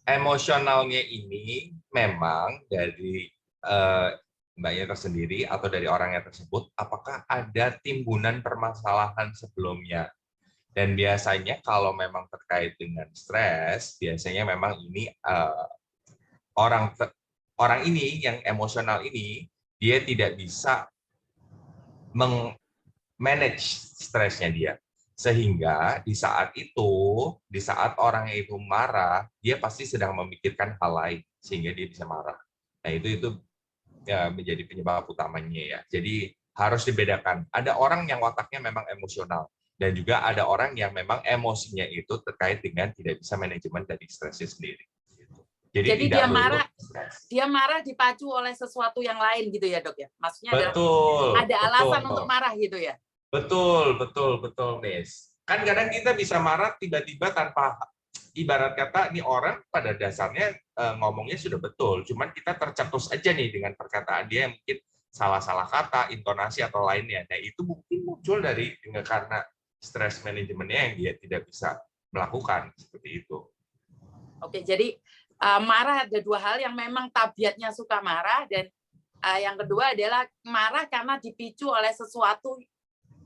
emosionalnya ini memang dari eh, Mbaknya tersendiri atau dari orangnya tersebut, apakah ada timbunan permasalahan sebelumnya? Dan biasanya kalau memang terkait dengan stres, biasanya memang ini orang orang ini yang emosional ini dia tidak bisa manage stresnya dia. Sehingga di saat orangnya itu marah, dia pasti sedang memikirkan hal lain sehingga dia bisa marah. Nah, itu ya menjadi penyebab utamanya ya. Jadi harus dibedakan. Ada orang yang wataknya memang emosional dan juga ada orang yang memang emosinya itu terkait dengan tidak bisa manajemen dari stresnya sendiri. Jadi dia tidak marah, stres. dia marah dipacu oleh sesuatu yang lain gitu ya, Dok ya. Maksudnya ada alasan betul. untuk marah gitu ya. Betul, Miss. Kan kadang kita bisa marah tiba-tiba tanpa, ibarat kata nih orang pada dasarnya ngomongnya sudah betul, cuman kita tercetus aja nih dengan perkataan dia yang mungkin salah-salah kata, intonasi atau lainnya. Nah, itu mungkin muncul karena stress manajemennya yang dia tidak bisa melakukan seperti itu. Oke, jadi marah ada dua hal, yang memang tabiatnya suka marah, dan yang kedua adalah marah karena dipicu oleh sesuatu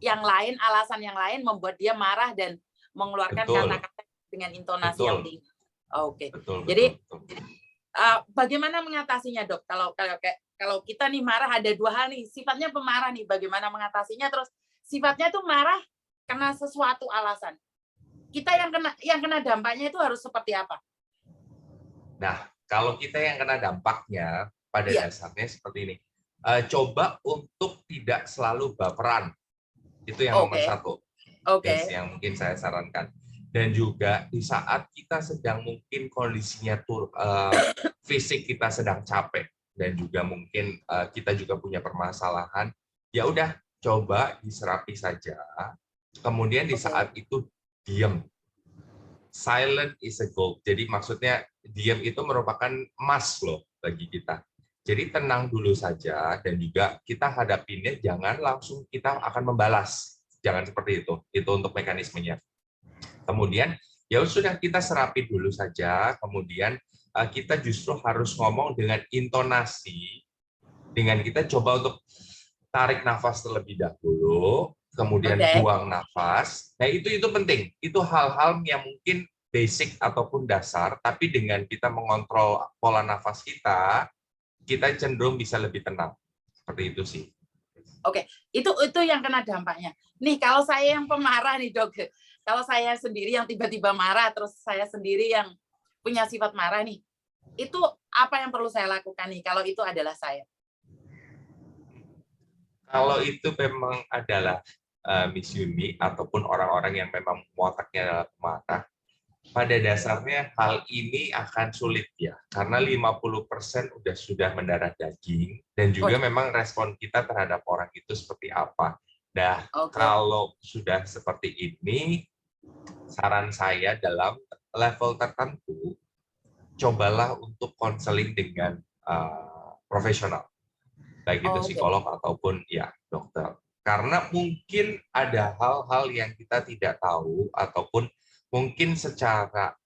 yang lain, alasan yang lain membuat dia marah dan mengeluarkan kata-kata dengan intonasi yang tinggi. Oke. Jadi bagaimana mengatasinya, Dok? Kalau kita nih marah, ada dua hal nih, sifatnya pemarah nih, bagaimana mengatasinya? Terus sifatnya tuh marah karena sesuatu alasan. Kita yang kena dampaknya itu harus seperti apa? Nah, kalau kita yang kena dampaknya pada dasarnya seperti ini. Coba untuk tidak selalu baperan. Itu yang nomor satu. Yang mungkin saya sarankan. Dan juga di saat kita sedang mungkin kondisinya fisik kita sedang capek dan juga mungkin kita juga punya permasalahan, ya udah coba diserapi saja. Kemudian di saat itu diam. Silent is a gold. Jadi maksudnya diam itu merupakan emas loh bagi kita. Jadi tenang dulu saja dan juga kita hadapinnya jangan langsung kita akan membalas. Jangan seperti itu. Itu untuk mekanismenya. Kemudian ya sudah kita serapi dulu saja. Kemudian kita justru harus ngomong dengan intonasi. Dengan kita coba untuk tarik nafas terlebih dahulu, kemudian buang nafas. Nah, itu penting. Itu hal-hal yang mungkin basic ataupun dasar, tapi dengan kita mengontrol pola nafas kita cenderung bisa lebih tenang. Seperti itu sih. Oke, itu yang kena dampaknya. Nih, kalau saya yang pemarah nih, Dok. Kalau saya sendiri yang tiba-tiba marah, terus saya sendiri yang punya sifat marah nih, itu apa yang perlu saya lakukan nih kalau itu adalah saya? Kalau itu memang adalah Miss Yuni ataupun orang-orang yang memang wataknya adalah pemarah, pada dasarnya hal ini akan sulit ya, karena 50% sudah mendarah daging dan juga memang respon kita terhadap orang itu seperti apa. Nah, kalau sudah seperti ini, saran saya dalam level tertentu, cobalah untuk konseling dengan profesional, baik itu psikolog ataupun ya dokter. Karena mungkin ada hal-hal yang kita tidak tahu ataupun mungkin secara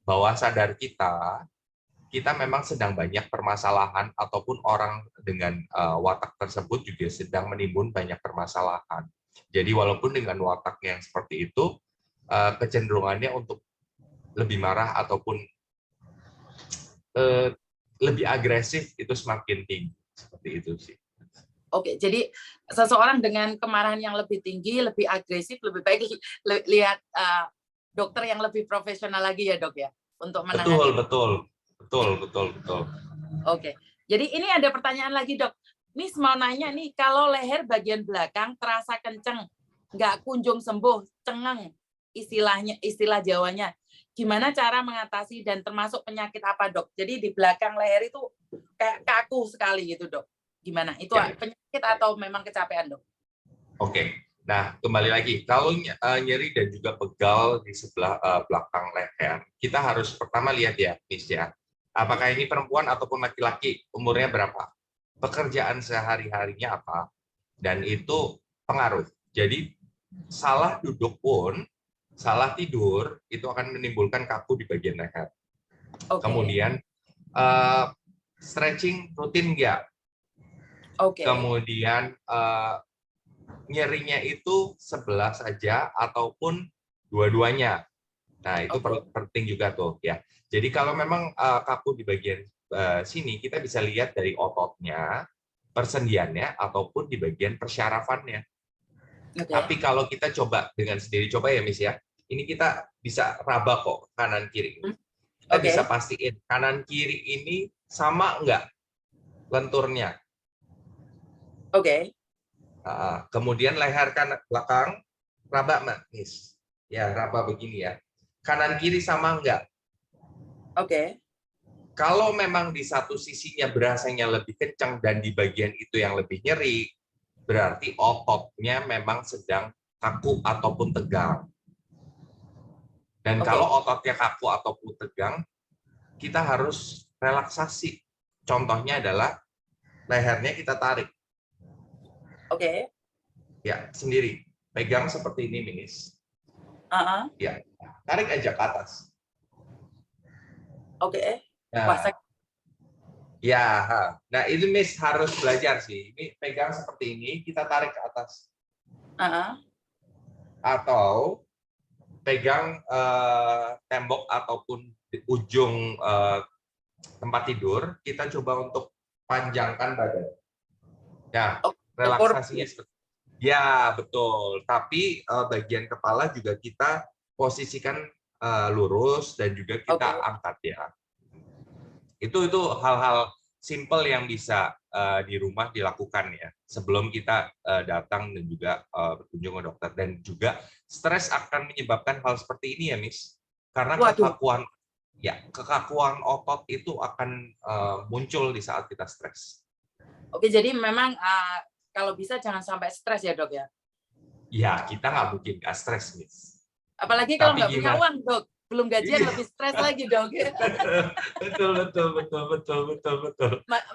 bawah sadar kita memang sedang banyak permasalahan ataupun orang dengan watak tersebut juga sedang menimbun banyak permasalahan. Jadi walaupun dengan watak yang seperti itu, kecenderungannya untuk lebih marah ataupun lebih agresif itu semakin tinggi. Seperti itu sih. Oke, jadi seseorang dengan kemarahan yang lebih tinggi, lebih agresif, lebih baik lihat dokter yang lebih profesional lagi ya, Dok ya, untuk menangani. Betul. Oke, jadi ini ada pertanyaan lagi, Dok. Miss mau nanya nih, kalau leher bagian belakang terasa kenceng, nggak kunjung sembuh, cengeng, istilah Jawanya, gimana cara mengatasi dan termasuk penyakit apa, Dok? Jadi di belakang leher itu kayak kaku sekali gitu, Dok. Gimana? Itu penyakit atau memang kecapean, Dok? Oke. Nah, kembali lagi, kalau nyeri dan juga pegal di sebelah belakang leher, kita harus pertama lihat ya, Miss ya, apakah ini perempuan ataupun laki-laki, umurnya berapa, pekerjaan sehari-harinya apa, dan itu pengaruh. Jadi, salah duduk pun, salah tidur, itu akan menimbulkan kaku di bagian leher. Kemudian stretching rutin nggak? Kemudian nyerinya itu sebelah saja ataupun dua-duanya. Nah, itu penting juga tuh ya. Jadi kalau memang kaku di bagian sini, kita bisa lihat dari ototnya, persendiannya, ataupun di bagian persyarafannya. Tapi kalau kita coba dengan sendiri, coba ya Miss ya, ini kita bisa raba kok kanan kiri. Kita bisa pastiin kanan kiri ini sama nggak lenturnya. Kemudian leher kanan belakang, raba Miss. Ya, raba begini ya. Kanan kiri sama nggak? Kalau memang di satu sisinya berasanya lebih kencang dan di bagian itu yang lebih nyeri, berarti ototnya memang sedang kaku ataupun tegang. Dan kalau ototnya kaku ataupun tegang, kita harus relaksasi. Contohnya adalah lehernya kita tarik. Ya, sendiri. Pegang seperti ini, Miss. Ya, tarik aja ke atas. Nah, nah itu Miss harus belajar sih. Ini pegang seperti ini, kita tarik ke atas. Atau pegang tembok ataupun di ujung tempat tidur, kita coba untuk panjangkan badan. Nah, relaksasinya seperti ya betul. Tapi bagian kepala juga kita posisikan lurus dan juga kita angkat ya. Itu hal-hal simple yang bisa di rumah dilakukan ya sebelum kita datang dan juga berkunjung ke dokter. Dan juga stres akan menyebabkan hal seperti ini ya Miss, karena kekakuan otot itu akan muncul di saat kita stres. Jadi memang kalau bisa jangan sampai stres ya dok ya? Ya, kita nggak mungkin nggak stres Miss. Apalagi kalau nggak punya uang dok. Belum gajian lebih stres lagi dong. Betul.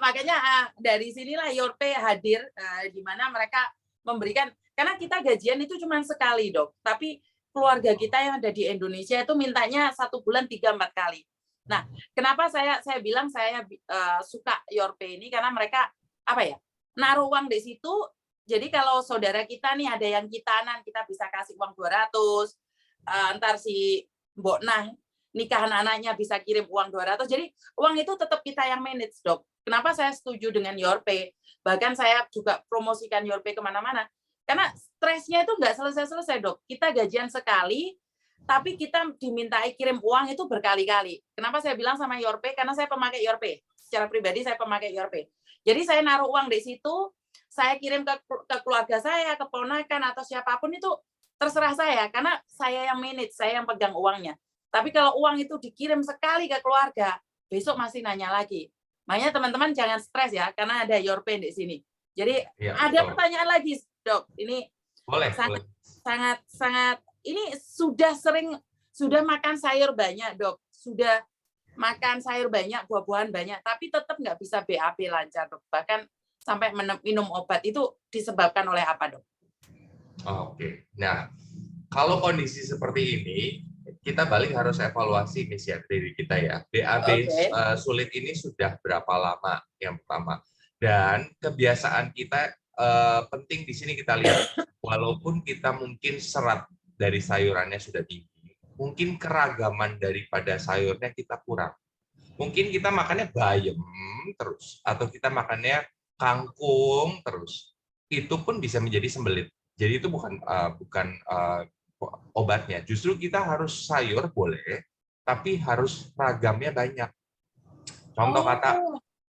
Makanya dari sinilah Yorpe hadir, di mana mereka memberikan, karena kita gajian itu cuma sekali dok, tapi keluarga kita yang ada di Indonesia itu mintanya 1 bulan 3-4 kali. Nah, kenapa saya bilang saya suka Yorpe ini, karena mereka naruh uang di situ. Jadi kalau saudara kita nih ada yang kitanan, kita bisa kasih uang 200, ntar si Mbok Nang nikahan anaknya bisa kirim uang 200. Jadi uang itu tetap kita yang manage, dok. Kenapa saya setuju dengan Yorpe? Bahkan saya juga promosikan Yorpe kemana-mana. Karena stresnya itu nggak selesai-selesai, dok. Kita gajian sekali, tapi kita dimintai kirim uang itu berkali-kali. Kenapa saya bilang sama Yorpe? Karena saya pemakai Yorpe. Secara pribadi saya pemakai Yorpe. Jadi saya naruh uang di situ, saya kirim ke keluarga saya, ke ponakan atau siapapun itu terserah saya, karena saya yang manage, saya yang pegang uangnya. Tapi kalau uang itu dikirim sekali ke keluarga, besok masih nanya lagi. Makanya teman-teman jangan stres ya, karena ada Yorpe di sini. Jadi ada pertanyaan lagi, dok. Ini sangat ini sudah makan sayur banyak, dok. Sudah makan sayur banyak, buah-buahan banyak, tapi tetap nggak bisa BAB lancar, dok. Bahkan sampai minum obat itu disebabkan oleh apa, dok? Oke, nah kalau kondisi seperti ini, kita balik harus evaluasi Miss ya, diri kita ya. BAB sulit ini sudah berapa lama yang pertama, dan kebiasaan kita penting di sini kita lihat, walaupun kita mungkin serat dari sayurannya sudah tinggi, mungkin keragaman daripada sayurnya kita kurang. Mungkin kita makannya bayam terus, atau kita makannya kangkung terus, itu pun bisa menjadi sembelit. Jadi itu bukan obatnya. Justru kita harus sayur boleh, tapi harus ragamnya banyak. Contoh kata,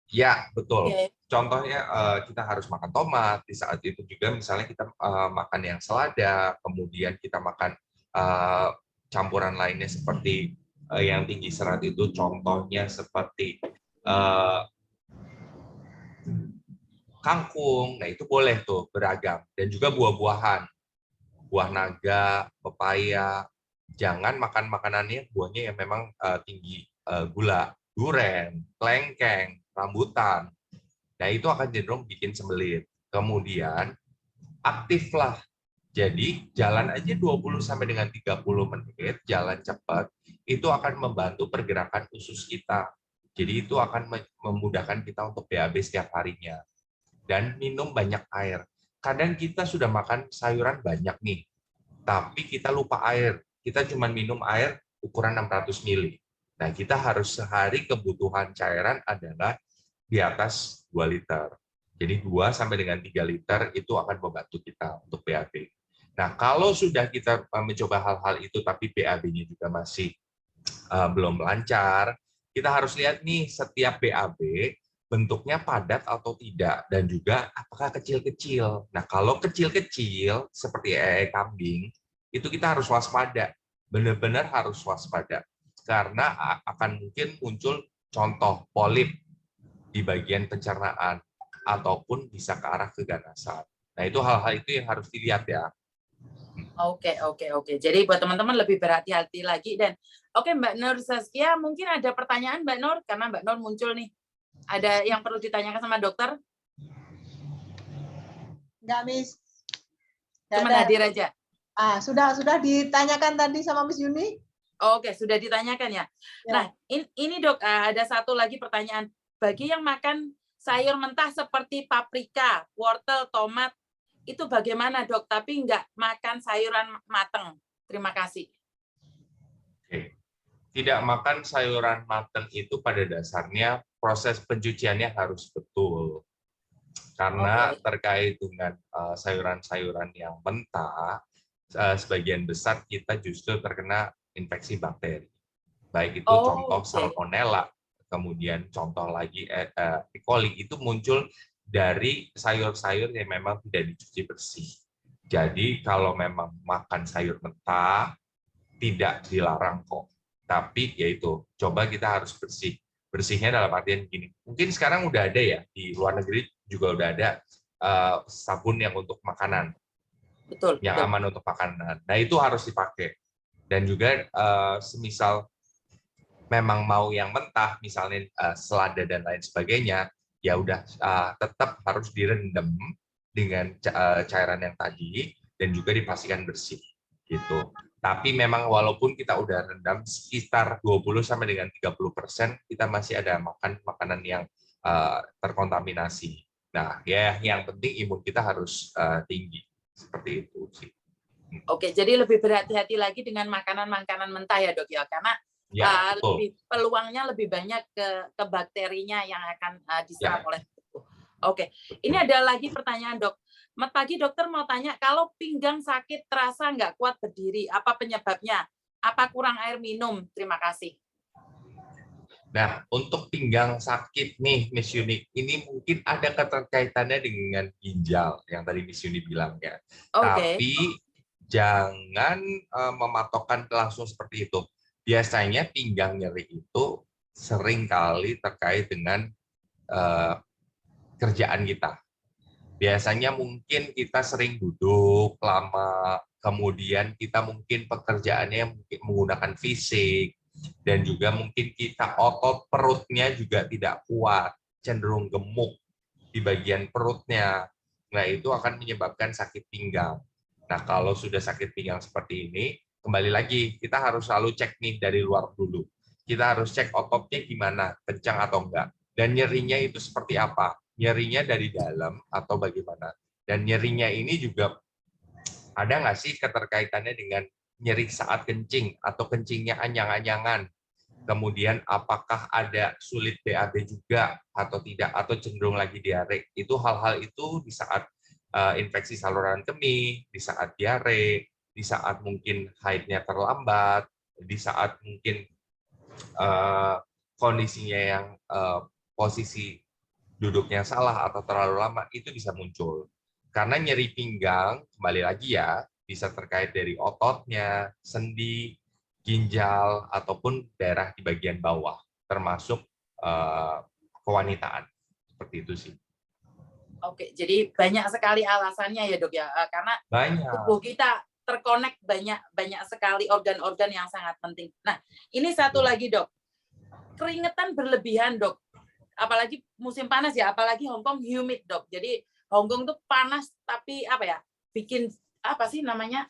ya betul. Contohnya kita harus makan tomat. Di saat itu juga misalnya kita makan yang selada, kemudian kita makan campuran lainnya seperti yang tinggi serat itu. Contohnya seperti kangkung, nah itu boleh tuh beragam, dan juga buah-buahan, buah naga, pepaya. Jangan makan makanannya buahnya yang memang tinggi gula, duren, kelengkeng, rambutan. Nah itu akan cenderung bikin sembelit. Kemudian aktiflah. Jadi jalan aja 20 sampai dengan 30 menit, jalan cepat. itu akan membantu pergerakan usus kita. Jadi itu akan memudahkan kita untuk BAB setiap harinya. Dan minum banyak air. Kadang kita sudah makan sayuran banyak nih, tapi kita lupa air. Kita cuma minum air ukuran 600 ml. Nah, kita harus sehari kebutuhan cairan adalah di atas 2 liter. Jadi 2 sampai dengan 3 liter itu akan membantu kita untuk BAB. Nah, kalau sudah kita mencoba hal-hal itu tapi BAB-nya juga masih belum lancar, kita harus lihat nih setiap BAB bentuknya padat atau tidak, dan juga apakah kecil-kecil. Nah, kalau kecil-kecil seperti kambing, itu kita harus waspada, benar-benar harus waspada, karena akan mungkin muncul contoh polip di bagian pencernaan, ataupun bisa ke arah keganasan. Nah, itu hal-hal itu yang harus dilihat ya. Oke. Jadi buat teman-teman lebih berhati-hati lagi. Dan oke, Mbak Nur Saskia, mungkin ada pertanyaan Mbak Nur, karena Mbak Nur muncul nih. Ada yang perlu ditanyakan sama dokter? Enggak, Miss. Cuma hadir aja. Sudah ditanyakan tadi sama Miss Yuni. Oke, sudah ditanyakan ya. Nah, ini Dok, ada satu lagi pertanyaan. Bagi yang makan sayur mentah seperti paprika, wortel, tomat, itu bagaimana Dok? Tapi nggak makan sayuran matang. Terima kasih. Oke. Tidak makan sayuran matang itu pada dasarnya proses pencuciannya harus betul. Karena terkait dengan sayuran-sayuran yang mentah, sebagian besar kita justru terkena infeksi bakteri. Baik itu contoh Salmonella, kemudian contoh lagi E. coli, itu muncul dari sayur-sayur yang memang tidak dicuci bersih. Jadi kalau memang makan sayur mentah, tidak dilarang kok. Tapi yaitu, coba kita harus bersih. Bersihnya dalam artian gini, mungkin sekarang udah ada ya, di luar negeri juga udah ada sabun yang untuk makanan. Betul. Yang aman untuk makanan. Nah, itu harus dipakai. Dan juga semisal memang mau yang mentah, misalnya selada dan lain sebagainya, ya udah tetap harus direndam dengan cairan yang tadi, dan juga dipastikan bersih gitu. Tapi memang walaupun kita udah rendam sekitar 20 sampai dengan 30%, kita masih ada makan makanan yang terkontaminasi. Nah, ya yang penting imun kita harus tinggi, seperti itu sih. Oke, jadi lebih berhati-hati lagi dengan makanan-makanan mentah ya Dok ya, karena peluangnya lebih banyak ke bakterinya yang akan diserap oleh tubuh. Oke, ini ada lagi pertanyaan Dok. Selamat pagi dokter, mau tanya, kalau pinggang sakit terasa nggak kuat berdiri, apa penyebabnya? Apa kurang air minum? Terima kasih. Nah, untuk pinggang sakit nih, Miss Yuni, ini mungkin ada keterkaitannya dengan ginjal yang tadi Miss Yuni bilang ya. Tapi jangan mematokkan langsung seperti itu. Biasanya pinggang nyeri itu seringkali terkait dengan kerjaan kita. Biasanya mungkin kita sering duduk lama, kemudian kita mungkin pekerjaannya menggunakan fisik, dan juga mungkin kita otot perutnya juga tidak kuat, cenderung gemuk di bagian perutnya. Nah, itu akan menyebabkan sakit pinggang. Nah, kalau sudah sakit pinggang seperti ini, kembali lagi, kita harus selalu cek nih dari luar dulu. Kita harus cek ototnya gimana, kencang atau enggak. Dan nyerinya itu seperti apa? Nyerinya dari dalam atau bagaimana? Dan nyerinya ini juga ada nggak sih keterkaitannya dengan nyeri saat kencing atau kencingnya anyang-anyangan? Kemudian apakah ada sulit BAB juga atau tidak, atau cenderung lagi diare? Itu hal-hal itu di saat infeksi saluran kemih, di saat diare, di saat mungkin haidnya terlambat, di saat mungkin kondisinya yang posisi duduknya salah atau terlalu lama, itu bisa muncul. Karena nyeri pinggang, kembali lagi ya, bisa terkait dari ototnya, sendi, ginjal, ataupun daerah di bagian bawah, termasuk kewanitaan. Seperti itu sih. Oke, jadi banyak sekali alasannya ya Dok ya, karena tubuh kita terkonek banyak sekali organ-organ yang sangat penting. Nah, ini satu lagi Dok, keringetan berlebihan Dok, apalagi musim panas ya, apalagi Hong Kong humid Dok. Jadi Hong Kong tuh panas tapi apa ya? Bikin apa sih namanya?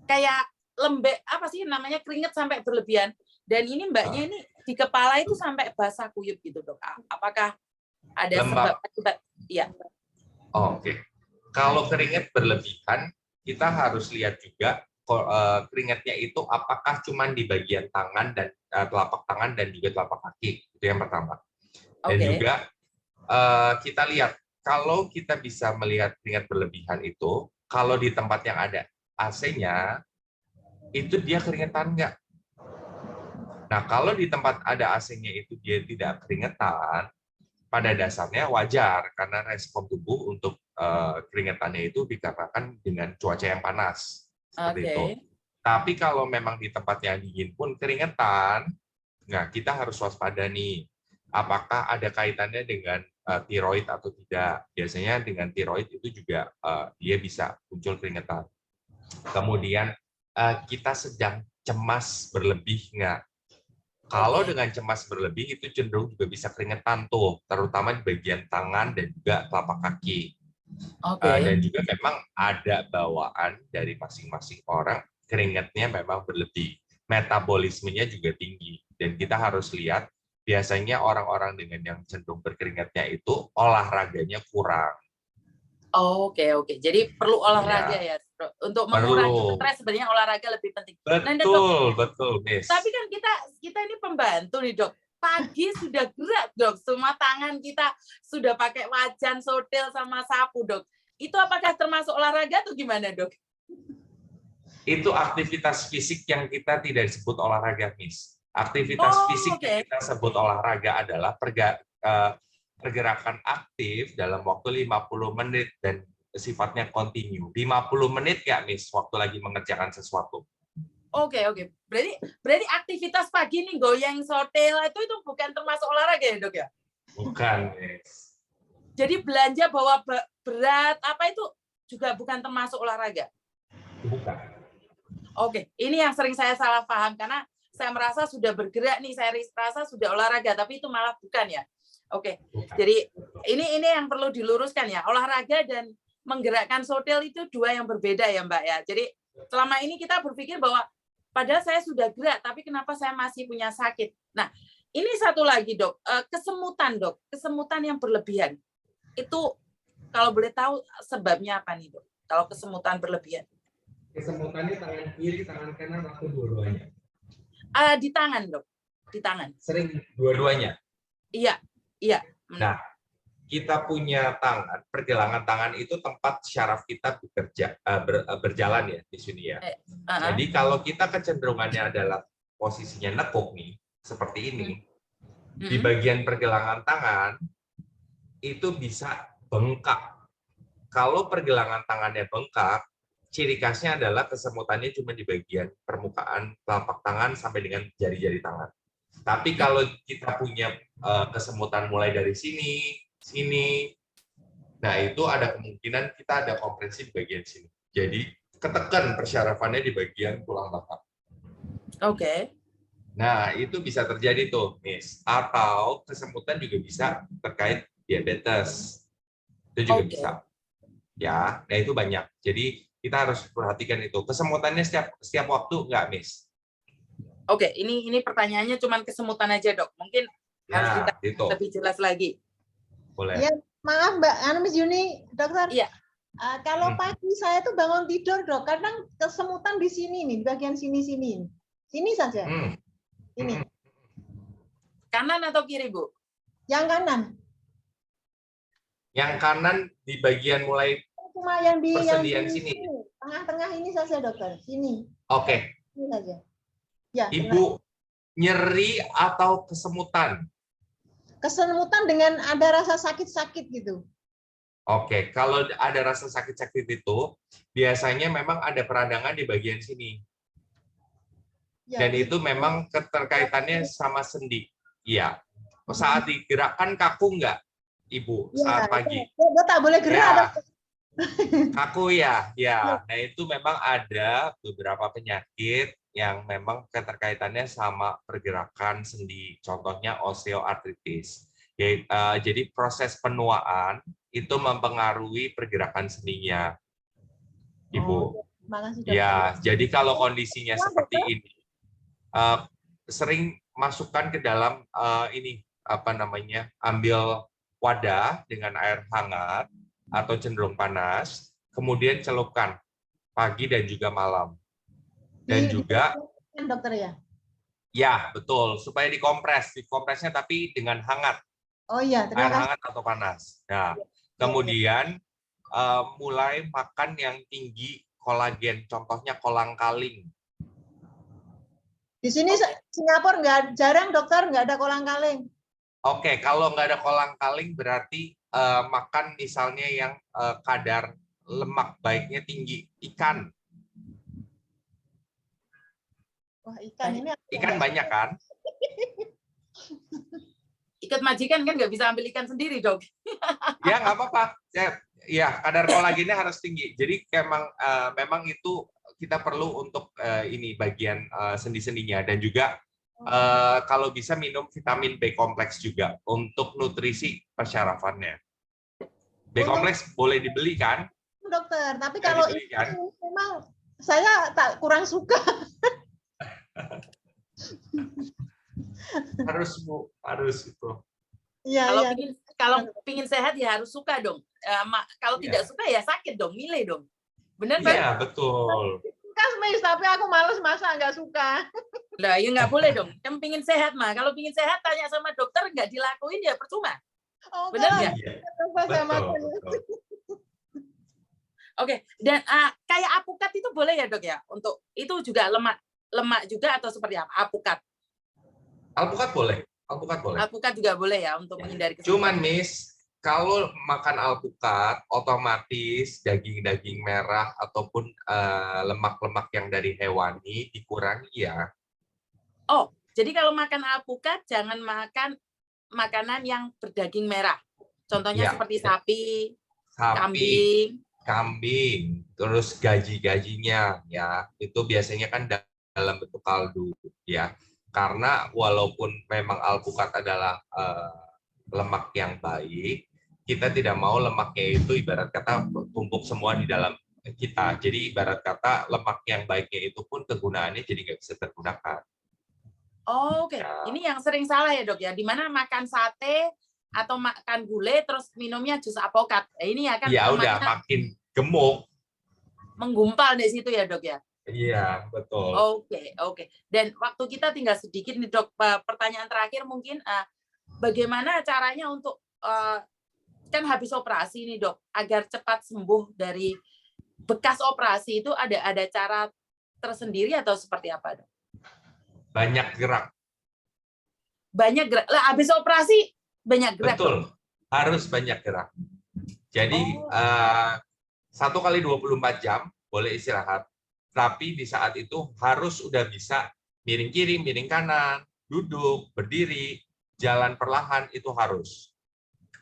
Kayak lembek, apa sih namanya, keringet sampai berlebihan. Dan ini mbaknya ini di kepala itu sampai basah kuyup gitu dok. Apakah ada sebab akibat? Ya. Oke. Kalau keringat berlebihan, kita harus lihat juga keringatnya itu apakah cuma di bagian tangan dan telapak tangan dan juga telapak kaki. Itu yang pertama. Dan juga kita lihat, kalau kita bisa melihat keringat berlebihan itu, kalau di tempat yang ada AC-nya, itu dia keringetan nggak? Nah, kalau di tempat ada AC-nya itu dia tidak keringetan, pada dasarnya wajar, karena respon tubuh untuk keringetannya itu dikarenakan dengan cuaca yang panas. Seperti itu. Tapi kalau memang di tempat yang dingin pun keringetan, nah kita harus waspada nih. Apakah ada kaitannya dengan tiroid atau tidak? Biasanya dengan tiroid itu juga dia bisa muncul keringetan. Kemudian kita sedang cemas berlebih nggak? Kalau dengan cemas berlebih itu cenderung juga bisa keringetan tuh, terutama di bagian tangan dan juga telapak kaki. Dan juga memang ada bawaan dari masing-masing orang, keringatnya memang berlebih. Metabolismenya juga tinggi. Dan kita harus lihat, biasanya orang-orang dengan yang cenderung berkeringatnya itu olahraganya kurang. Oke. Jadi perlu olahraga ya. Untuk mengurangi stres sebenarnya olahraga lebih penting. Betul, Miss. Tapi kan kita ini pembantu nih dok. Pagi sudah gerak dok, semua tangan kita sudah pakai wajan, sotil sama sapu dok. Itu apakah termasuk olahraga atau gimana dok? Itu aktivitas fisik yang kita tidak disebut olahraga, Miss. Aktivitas fisik yang kita sebut olahraga adalah pergerakan aktif dalam waktu 50 menit dan sifatnya kontinu. 50 menit nggak, Miss, waktu lagi mengerjakan sesuatu. Oke. Berarti aktivitas pagi nih goyang sotel itu bukan termasuk olahraga ya, Dok ya? Bukan, Miss. Jadi belanja bawa berat apa itu juga bukan termasuk olahraga? Bukan. Oke, ini yang sering saya salah paham karena saya merasa sudah bergerak nih, saya merasa sudah olahraga, tapi itu malah bukan ya. Oke. Jadi ini yang perlu diluruskan ya. Olahraga dan menggerakkan sotel itu dua yang berbeda ya, Mbak ya. Jadi selama ini kita berpikir bahwa padahal saya sudah gerak, tapi kenapa saya masih punya sakit? Nah, ini satu lagi, Dok. Kesemutan, Dok. Kesemutan yang berlebihan. Itu kalau boleh tahu sebabnya apa nih, Dok? Kalau kesemutan berlebihan. Kesemutannya tangan kiri, tangan kanan, atau dua-duanya? Di tangan, Dok. Di tangan. Sering dua-duanya? Iya. Nah, kita punya tangan, pergelangan tangan itu tempat syaraf kita berjalan ya di sini ya. Jadi kalau kita kecenderungannya adalah posisinya nekuk nih, seperti ini, di bagian pergelangan tangan itu bisa bengkak. Kalau pergelangan tangannya bengkak, ciri khasnya adalah kesemutannya cuma di bagian permukaan telapak tangan sampai dengan jari-jari tangan. Tapi kalau kita punya kesemutan mulai dari sini, nah itu ada kemungkinan kita ada kompresi di bagian sini. Jadi ketekan persyarafannya di bagian tulang belakang. Oke. Nah itu bisa terjadi tuh, Miss. Atau kesemutan juga bisa terkait diabetes. Itu juga bisa. Ya, nah itu banyak. Jadi kita harus perhatikan itu. Kesemutannya setiap waktu enggak, Miss? Oke, ini pertanyaannya cuma kesemutan aja, Dok. Mungkin harus kita lebih jelas lagi. Boleh. Ya, maaf Mbak, Miss Yuni, dokter. Iya. Kalau pagi saya tuh bangun tidur, Dok, kadang kesemutan di sini nih, di bagian sini. Sini saja. Ini. Kanan atau kiri, Bu? Yang kanan. Yang kanan di bagian mulai cuma yang di persendian sini. Tengah-tengah ini saja, dokter. Sini. Oke. Ini saja. Ya, Ibu nyeri atau kesemutan? Kesemutan dengan ada rasa sakit-sakit gitu. Oke, kalau ada rasa sakit-sakit itu biasanya memang ada peradangan di bagian sini. Ya, dan itu memang keterkaitannya sama sendi. Iya. Saat digerakkan kaku nggak, Ibu, saat pagi? Ya, tak boleh gerak. Ya. Kaku ya. Nah itu memang ada beberapa penyakit yang memang keterkaitannya sama pergerakan sendi. Contohnya osteoartritis. Jadi proses penuaan itu mempengaruhi pergerakan sendinya, Ibu. Ya, jadi kalau kondisinya seperti ini, sering masukkan ke dalam ambil wadah dengan air hangat atau cenderung panas, kemudian celupkan pagi dan juga malam. Dan juga dokter ya? Ya, betul, supaya dikompresnya tapi dengan hangat. Oh iya, air hangat atau panas. Nah, kemudian mulai makan yang tinggi kolagen, contohnya kolang-kaling. Di sini Singapura jarang dokter, nggak ada kolang-kaling. Oke, kalau nggak ada kolang-kaling berarti makan misalnya yang kadar lemak baiknya tinggi, ikan. Wah, ikan banyak kan? Ikut majikan kan nggak bisa ambil ikan sendiri, Dok. Ya, nggak apa-apa. Ya, kadar kolagennya harus tinggi. Jadi memang itu kita perlu untuk ini bagian sendi-sendinya, dan juga kalau bisa minum vitamin B kompleks juga untuk nutrisi persyarafannya. B kompleks boleh dibeli kan? Dokter, tapi kalau ini memang saya kurang suka. harus itu. Ya, kalau pingin sehat ya harus suka dong. Kalau tidak suka ya sakit dong, milih dong. Benar kan? Iya, betul. Tapi aku males masa nggak suka. Lah, ya nggak boleh dong. Yang pingin sehat mah. Kalau pingin sehat tanya sama dokter, nggak dilakuin ya percuma. Benar nggak? Iya. Oke, dan kayak apukat itu boleh ya, Dok ya? Untuk itu juga lemak juga atau seperti apa? Apukat. Alpukat boleh. Alpukat juga boleh ya untuk menghindari kesemutan. Cuman Miss, kalau makan alpukat otomatis daging-daging merah ataupun lemak-lemak yang dari hewani dikurangi ya. Oh, jadi kalau makan alpukat jangan makan makanan yang berdaging merah. Contohnya seperti sapi, kambing, terus gajinya ya. Itu biasanya kan dalam bentuk kaldu ya. Karena walaupun memang alpukat adalah lemak yang baik, kita tidak mau lemaknya itu ibarat kata tumpuk semua di dalam kita. Jadi ibarat kata lemak yang baiknya itu pun kegunaannya jadi nggak bisa tergunakan. Oh, oke. Ya. Ini yang sering salah ya, Dok ya. Dimana makan sate atau makan gulai terus minumnya jus apokat. Ini ya kan. Ya udah makin gemuk. Menggumpal di situ ya, Dok ya. Iya, betul. Oke. Dan waktu kita tinggal sedikit nih, Dok. Pertanyaan terakhir mungkin, bagaimana caranya untuk, kan habis operasi nih, Dok, agar cepat sembuh dari bekas operasi itu ada cara tersendiri atau seperti apa, Dok? Banyak gerak. Lah, habis operasi banyak gerak. Betul, Dok. Harus banyak gerak. Jadi 1 kali 24 jam boleh istirahat. Tapi di saat itu harus udah bisa miring kiri, miring kanan, duduk, berdiri, jalan perlahan, itu harus.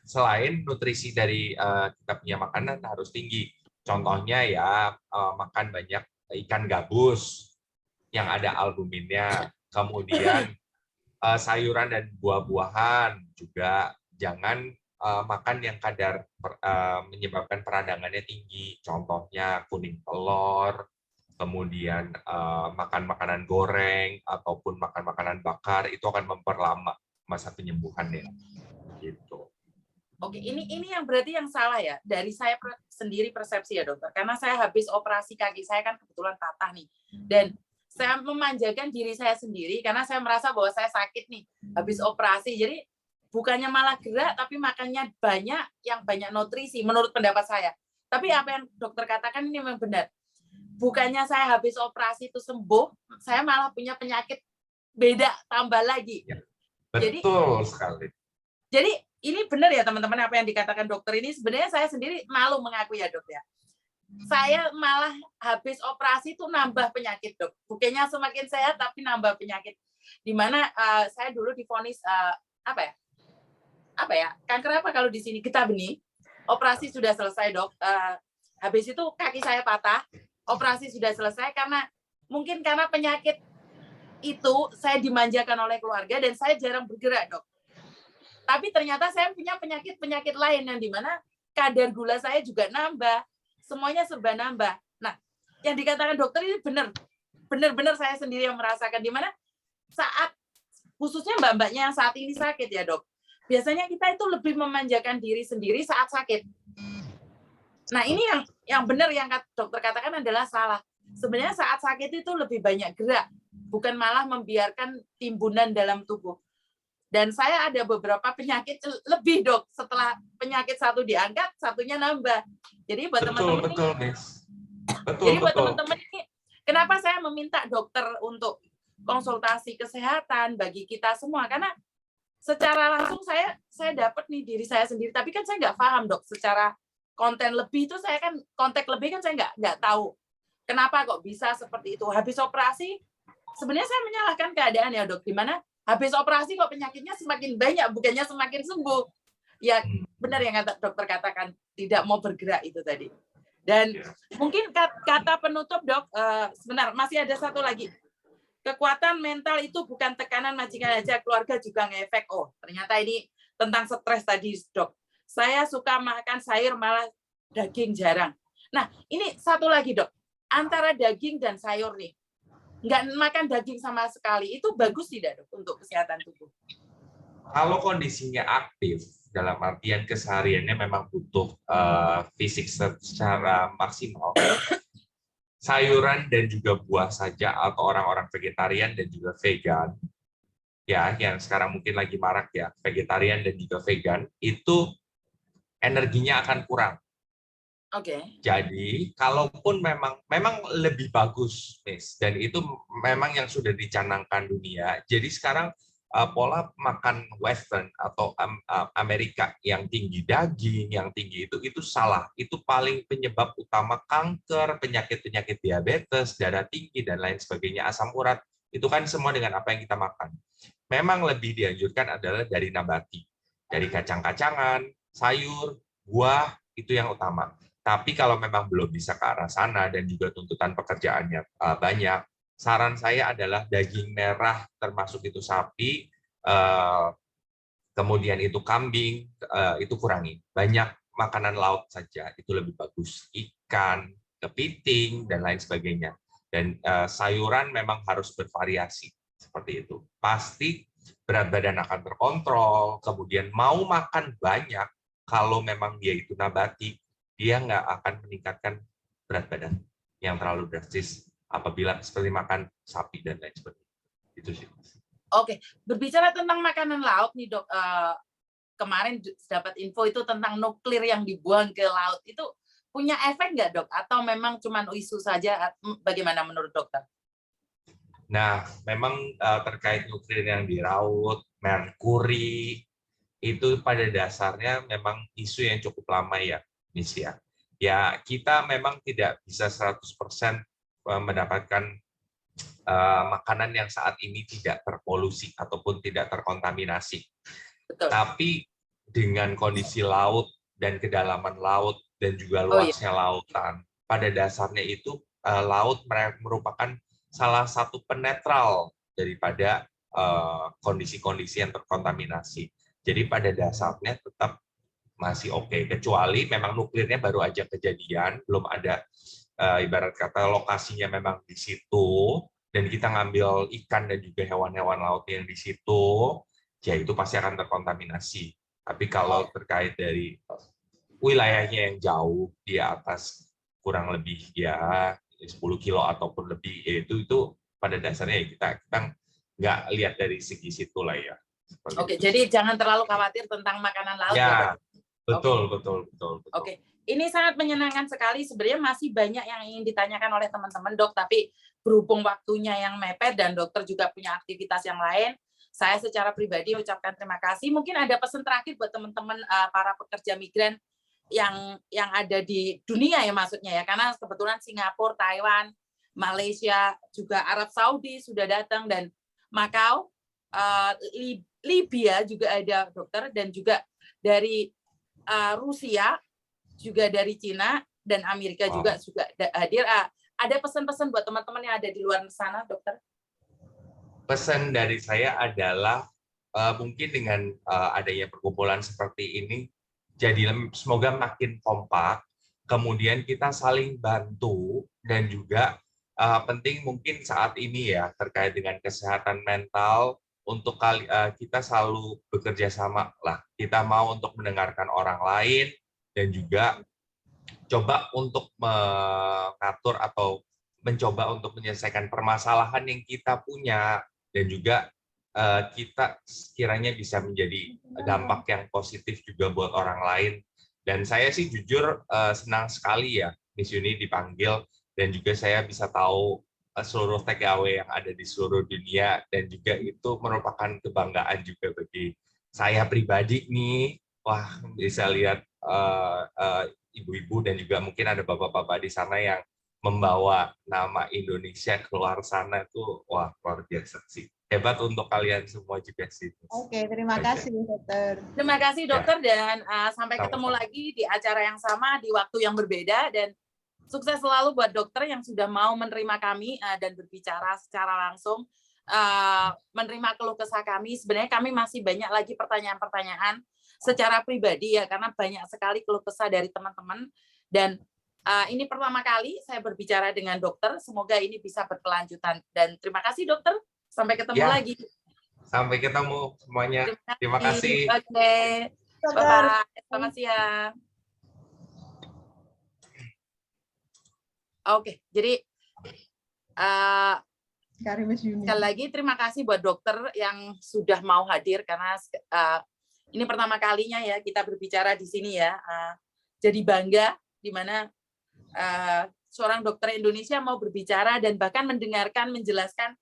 Selain nutrisi dari kita punya makanan harus tinggi. Contohnya ya makan banyak ikan gabus yang ada albuminnya. Kemudian sayuran dan buah-buahan juga. Jangan makan yang kadar menyebabkan peradangannya tinggi. Contohnya kuning telur, kemudian makan makanan goreng ataupun makan makanan bakar, itu akan memperlama masa penyembuhannya. Gitu. Oke, ini yang berarti yang salah ya. Dari saya sendiri persepsi ya, Dokter. Karena saya habis operasi kaki saya kan kebetulan patah nih. Dan saya memanjakan diri saya sendiri karena saya merasa bahwa saya sakit nih habis operasi. Jadi bukannya malah gerak tapi makannya banyak, yang banyak nutrisi menurut pendapat saya. Tapi apa yang dokter katakan ini memang benar. Bukannya saya habis operasi itu sembuh, saya malah punya penyakit beda tambah lagi. Ya, betul sekali. Jadi ini benar ya teman-teman apa yang dikatakan dokter ini. Sebenarnya saya sendiri malu mengaku ya, Dok ya. Saya malah habis operasi itu nambah penyakit, Dok. Bukannya semakin sehat tapi nambah penyakit. Dimana saya dulu divonis kanker apa kalau di sini, getah benih. Operasi sudah selesai, Dok. Habis itu kaki saya patah. Operasi sudah selesai karena penyakit itu saya dimanjakan oleh keluarga dan saya jarang bergerak, Dok. Tapi ternyata saya punya penyakit lain yang dimana kadar gula saya juga nambah, semuanya serba nambah. Nah, yang dikatakan dokter ini benar saya sendiri yang merasakan, dimana saat khususnya mbak-mbaknya yang saat ini sakit ya dok, biasanya kita itu lebih memanjakan diri sendiri saat sakit. Nah ini yang benar yang dokter katakan adalah salah. Sebenarnya saat sakit itu lebih banyak gerak, bukan malah membiarkan timbunan dalam tubuh. Dan saya ada beberapa penyakit lebih dok, setelah penyakit satu diangkat, satunya nambah. Jadi buat teman-teman ini, jadi buat teman-teman ini, kenapa saya meminta dokter untuk konsultasi kesehatan bagi kita semua? Karena secara langsung saya dapat nih diri saya sendiri, tapi kan saya nggak paham dok. Secara konten lebih itu saya kan kontak lebih kan saya nggak tahu kenapa kok bisa seperti itu. Habis operasi, sebenarnya saya menyalahkan keadaan ya dok, di mana habis operasi kok penyakitnya semakin banyak, bukannya semakin sembuh. Ya benar yang dokter katakan, tidak mau bergerak itu tadi. Dan mungkin kata penutup dok, sebentar masih ada satu lagi. Kekuatan mental itu bukan tekanan majikan aja, keluarga juga ngefek. Oh ternyata ini tentang stres tadi dok. Saya suka makan sayur malah daging jarang. Nah ini satu lagi dok, antara daging dan sayur nih, nggak makan daging sama sekali, itu bagus tidak dok untuk kesehatan tubuh? Kalau kondisinya aktif, dalam artian kesehariannya memang butuh fisik secara maksimal, sayuran dan juga buah saja, atau orang-orang vegetarian dan juga vegan, ya yang sekarang mungkin lagi marak ya, vegetarian dan juga vegan, itu energinya akan kurang. Oke. Jadi, kalaupun memang lebih bagus, Miss, dan itu memang yang sudah dicanangkan dunia. Jadi sekarang pola makan Western atau Amerika yang tinggi daging, yang tinggi itu salah. Itu paling penyebab utama kanker, penyakit-penyakit diabetes, darah tinggi dan lain sebagainya, asam urat. Itu kan semua dengan apa yang kita makan. Memang lebih dianjurkan adalah dari nabati, dari kacang-kacangan, sayur, buah, itu yang utama. Tapi kalau memang belum bisa ke arah sana dan juga tuntutan pekerjaannya banyak, saran saya adalah daging merah, termasuk itu sapi, kemudian itu kambing, itu kurangi. Banyak makanan laut saja, itu lebih bagus. Ikan, kepiting, dan lain sebagainya. Dan sayuran memang harus bervariasi, seperti itu. Pasti berat badan akan terkontrol, kemudian mau makan banyak, kalau memang dia itu nabati, dia nggak akan meningkatkan berat badan yang terlalu drastis apabila seperti makan sapi dan lain sebagainya. Itu sih. Oke, berbicara tentang makanan laut nih dok, kemarin dapat info itu tentang nuklir yang dibuang ke laut, itu punya efek nggak dok? Atau memang cuma isu saja? Bagaimana menurut dokter? Nah, memang terkait nuklir yang di laut, merkuri, itu pada dasarnya memang isu yang cukup lama ya. Ya, kita memang tidak bisa 100% mendapatkan makanan yang saat ini tidak terpolusi ataupun tidak terkontaminasi. Betul. Tapi dengan kondisi laut dan kedalaman laut dan juga luasnya lautan, pada dasarnya itu laut merupakan salah satu penetral daripada kondisi-kondisi yang terkontaminasi. Jadi pada dasarnya tetap masih oke, kecuali memang nuklirnya baru aja kejadian, belum ada ibarat kata lokasinya memang di situ, dan kita ngambil ikan dan juga hewan-hewan laut yang di situ, ya itu pasti akan terkontaminasi. Tapi kalau terkait dari wilayahnya yang jauh di atas kurang lebih ya 10 kilo ataupun lebih, itu pada dasarnya ya kita nggak lihat dari segi situ lah ya. Oke, jadi jangan terlalu khawatir tentang makanan laut ya. Betul. Oke, ini sangat menyenangkan sekali. Sebenarnya masih banyak yang ingin ditanyakan oleh teman-teman dok, tapi berhubung waktunya yang mepet dan dokter juga punya aktivitas yang lain, saya secara pribadi ucapkan terima kasih. Mungkin ada pesan terakhir buat teman-teman para pekerja migran yang ada di dunia ya maksudnya ya, karena kebetulan Singapura, Taiwan, Malaysia, juga Arab Saudi sudah datang, dan Makau, Libya juga ada dokter, dan juga dari Rusia, juga dari Cina, dan Amerika juga hadir. Ada pesan-pesan buat teman-teman yang ada di luar sana, dokter? Pesan dari saya adalah mungkin dengan adanya perkumpulan seperti ini, jadi semoga makin kompak, kemudian kita saling bantu, dan juga penting mungkin saat ini ya terkait dengan kesehatan mental untuk kita selalu bekerja sama lah. Kita mau untuk mendengarkan orang lain dan juga coba untuk mengatur atau mencoba untuk menyelesaikan permasalahan yang kita punya dan juga kita sekiranya bisa menjadi dampak yang positif juga buat orang lain. Dan saya sih jujur senang sekali ya Miss Yuni dipanggil dan juga saya bisa tahu seluruh TKW yang ada di seluruh dunia dan juga itu merupakan kebanggaan juga bagi saya pribadi nih. Wah, bisa lihat ibu-ibu dan juga mungkin ada bapak-bapak di sana yang membawa nama Indonesia keluar sana tuh wah luar biasa sih. Hebat untuk kalian semua juga sih. Oke, terima kasih dokter. Terima kasih dokter dan sampai ketemu lagi di acara yang sama di waktu yang berbeda dan sukses selalu buat dokter yang sudah mau menerima kami dan berbicara secara langsung, menerima keluh kesah kami. Sebenarnya kami masih banyak lagi pertanyaan-pertanyaan secara pribadi ya karena banyak sekali keluh kesah dari teman-teman dan ini pertama kali saya berbicara dengan dokter. Semoga ini bisa berkelanjutan dan terima kasih dokter. Sampai ketemu lagi. Sampai ketemu semuanya. Terima kasih. Oke. Bye-bye. Selamat siang. Oke, jadi sekali lagi terima kasih buat dokter yang sudah mau hadir karena ini pertama kalinya ya kita berbicara di sini ya. Jadi bangga di mana seorang dokter Indonesia mau berbicara dan bahkan mendengarkan, menjelaskan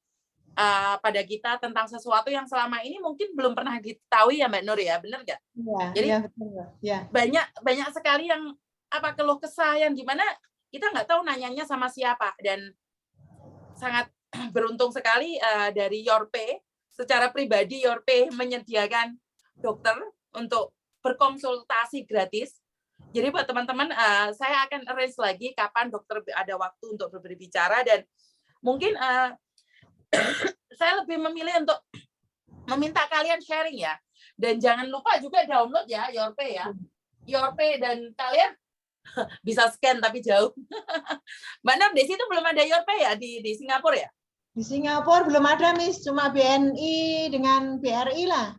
pada kita tentang sesuatu yang selama ini mungkin belum pernah diketahui ya Mbak Nur ya, benar nggak? Ya, jadi ya, betul, ya. banyak sekali yang keluh kesah yang gimana kita nggak tahu nanyanya sama siapa dan sangat beruntung sekali dari Yorpe secara pribadi Yorpe menyediakan dokter untuk berkonsultasi gratis. Jadi buat teman-teman saya akan arrange lagi kapan dokter ada waktu untuk berbicara dan mungkin saya lebih memilih untuk meminta kalian sharing ya. Dan jangan lupa juga download ya Yorpe ya. Yorpe dan kalian bisa scan tapi jauh. Mbak Nam, di situ belum ada Yorpe ya di Singapura ya? Di Singapura belum ada, Miss. Cuma BNI dengan BRI lah.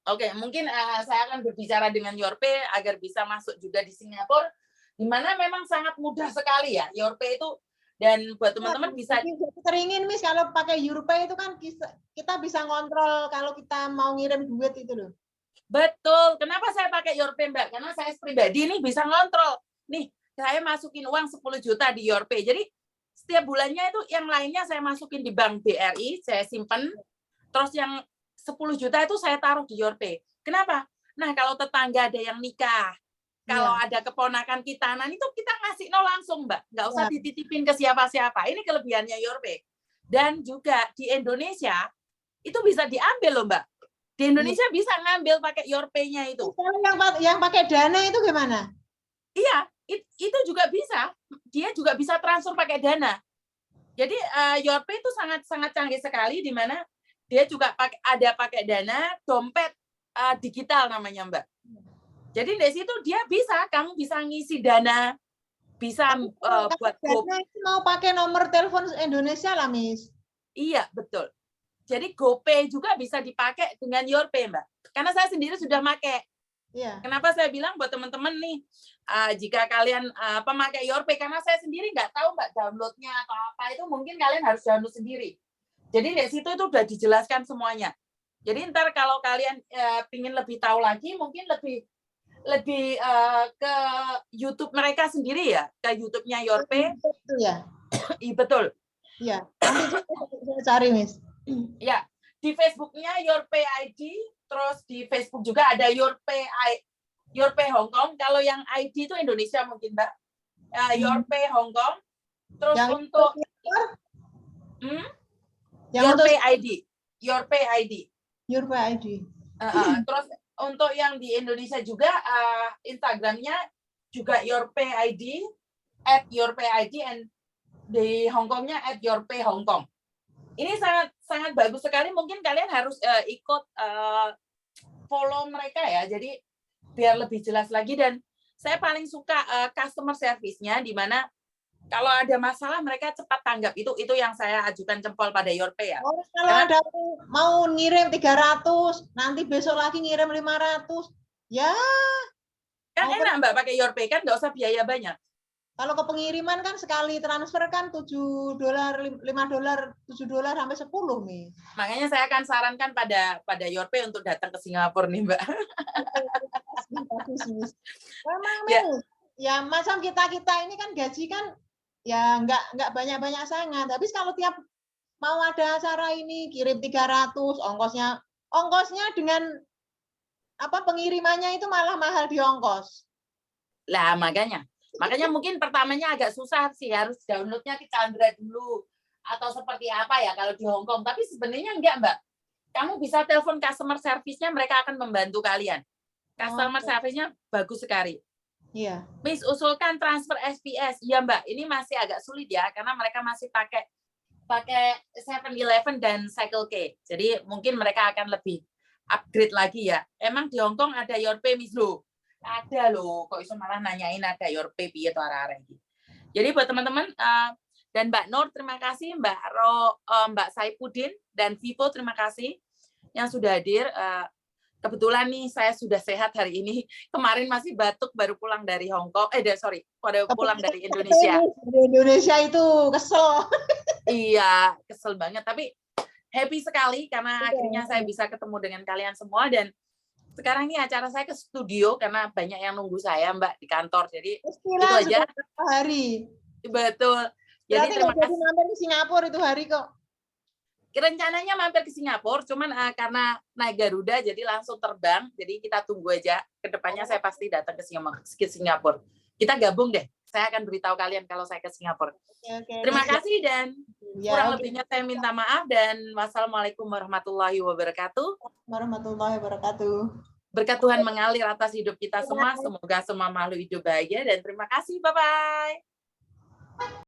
Oke, mungkin saya akan berbicara dengan Yorpe agar bisa masuk juga di Singapura, di mana memang sangat mudah sekali ya Yorpe itu. Dan buat teman-teman bisa teringin Miss kalau pakai Yorpe itu kan kita bisa ngontrol kalau kita mau ngirim duit itu loh. Betul. Kenapa saya pakai Yorpe Mbak? Karena saya pribadi nih bisa ngontrol. Nih, saya masukin uang 10 juta di Yorpe. Jadi setiap bulannya itu yang lainnya saya masukin di bank BRI, saya simpan. Terus yang 10 juta itu saya taruh di Yorpe. Kenapa? Nah, kalau tetangga ada yang nikah, kalau ada keponakan kita, nah itu kita ngasih langsung, Mbak. Nggak usah dititipin ke siapa-siapa. Ini kelebihannya Yorpe. Dan juga di Indonesia, itu bisa diambil loh, Mbak. Di Indonesia bisa ngambil pakai Yorpe-nya itu. Yang pakai Dana itu gimana? Iya, itu juga bisa. Dia juga bisa transfer pakai Dana. Jadi Yorpe itu sangat canggih sekali, di mana dia juga pakai Dana, dompet digital namanya, Mbak. Jadi dari situ dia kamu bisa ngisi Dana, bisa buat Dana itu mau pakai nomor telepon Indonesia lah, Miss. Iya, betul. Jadi GoPay juga bisa dipakai dengan Yorpe, Mbak. Karena saya sendiri sudah pakai. Iya. Kenapa saya bilang buat teman-teman nih, jika kalian pemakai Yorpe, karena saya sendiri nggak tahu Mbak downloadnya atau apa, itu mungkin kalian harus download sendiri. Jadi dari situ itu udah dijelaskan semuanya. Jadi ntar kalau kalian pingin lebih tahu lagi, mungkin lebih ke YouTube mereka sendiri ya, ke YouTube-nya Yorpe. Betul ya. Iya betul. Iya. Nanti saya cari, Miss. Ya, di Facebook-nya Yorpe ID, terus di Facebook juga ada Yorpe Hong Kong. Kalau yang ID itu Indonesia mungkin, Mbak. Yorpe Hong Kong. Terus yang untuk Yorpe ID. Yorpe ID. Yorpe ID. Terus untuk yang di Indonesia juga Instagramnya juga Yorpe ID @YorpeID and di Hong Kongnya @Yorpe Hong Kong. Ini sangat bagus sekali. Mungkin kalian harus ikut follow mereka ya. Jadi biar lebih jelas lagi dan saya paling suka customer service-nya di mana Kalau ada masalah mereka cepat tanggap. Itu yang saya ajukan jempol pada Yorpe ya. Oh, kalau ada mau ngirim 300, nanti besok lagi ngirim 500. Ya. Kan enak Mbak pakai Yorpe kan nggak usah biaya banyak. Kalau ke pengiriman kan sekali transfer kan $7, $5, $7 sampai 10 nih. Makanya saya akan sarankan pada Yorpe untuk datang ke Singapura nih Mbak. Memang ya macam kita ini kan gaji kan ya nggak banyak sangat. Tapi kalau tiap mau ada acara ini kirim 300, ongkosnya dengan pengirimannya itu malah mahal di ongkos. Lah makanya mungkin pertamanya agak susah sih, harus downloadnya ke Chandra dulu atau seperti apa ya kalau di Hong Kong. Tapi sebenarnya enggak Mbak, kamu bisa telepon customer service-nya, mereka akan membantu kalian. Customer service-nya bagus sekali. Iya. Miss, usulkan transfer SPS. Iya Mbak, ini masih agak sulit ya karena mereka masih pakai 7-Eleven dan Cycle K. Jadi mungkin mereka akan lebih upgrade lagi ya. Emang di Hong Kong ada Yorpe Miss lo? Ada loh, kok iso malah nanyain ada Yorpe piye to arek-arek iki. Jadi buat teman-teman dan Mbak Nur terima kasih, Mbak Saipudin dan Vivo terima kasih yang sudah hadir. Kebetulan nih saya sudah sehat hari ini. Kemarin masih batuk, baru pulang dari Hong Kong. Baru pulang dari Indonesia. Di Indonesia itu kesel. Iya, kesel banget. Tapi happy sekali karena akhirnya saya bisa ketemu dengan kalian semua. Dan sekarang ini acara saya ke studio karena banyak yang nunggu saya Mbak di kantor. Jadi itu aja. Hari. Betul. Jadi terima kasih. Mampir ke Singapura itu hari kok. Rencananya mampir ke Singapura, cuman karena naik Garuda jadi langsung terbang. Jadi kita tunggu aja. Kedepannya saya pasti datang ke Singapura. Kita gabung deh. Saya akan beritahu kalian kalau saya ke Singapura. Okay. Terima kasih dan kurang lebihnya saya minta maaf dan wassalamualaikum warahmatullahi wabarakatuh. Warahmatullahi wabarakatuh. Berkat Tuhan mengalir atas hidup kita semua. Semoga semua makhluk hidup bahagia dan terima kasih. Bye-bye.